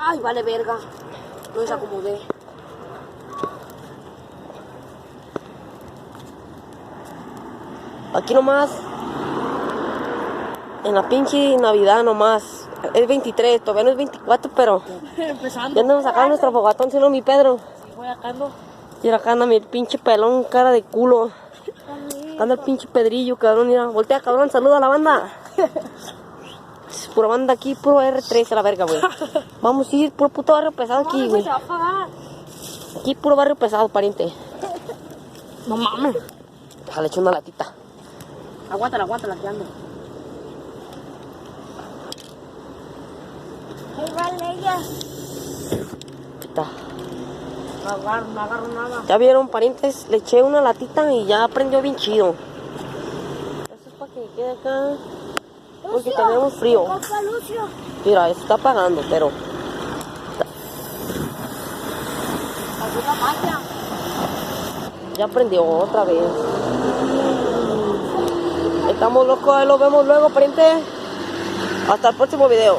Ay, vale verga. No desacomodé. Aquí nomás. En la pinche Navidad nomás. Es 23, todavía no es 24, pero Empezando. ya andamos sacando nuestro fogatón, si no, mi Pedro. Sí, voy sacando. Y acá anda mi pinche pelón, cara de culo. Acá anda el pinche Pedrillo, cabrón, mira. Voltea, cabrón, saluda a la banda. Pura banda aquí, puro R3 a la verga, güey. Vamos a ir, puro puto barrio pesado aquí, güey. Se va a apagar. Aquí puro barrio pesado, pariente. No mames. Déjale echar una latita. Aguántala, que ando. Ahí va ella. Está. No agarro nada. Ya vieron, parientes, le eché una latita y ya prendió bien chido. Eso es para que quede acá. Porque tenemos frío. Papá Lucio. Mira, se está apagando, pero Alguna magia. ya prendió otra vez. Estamos locos, ahí lo vemos luego, pariente. Hasta el próximo video.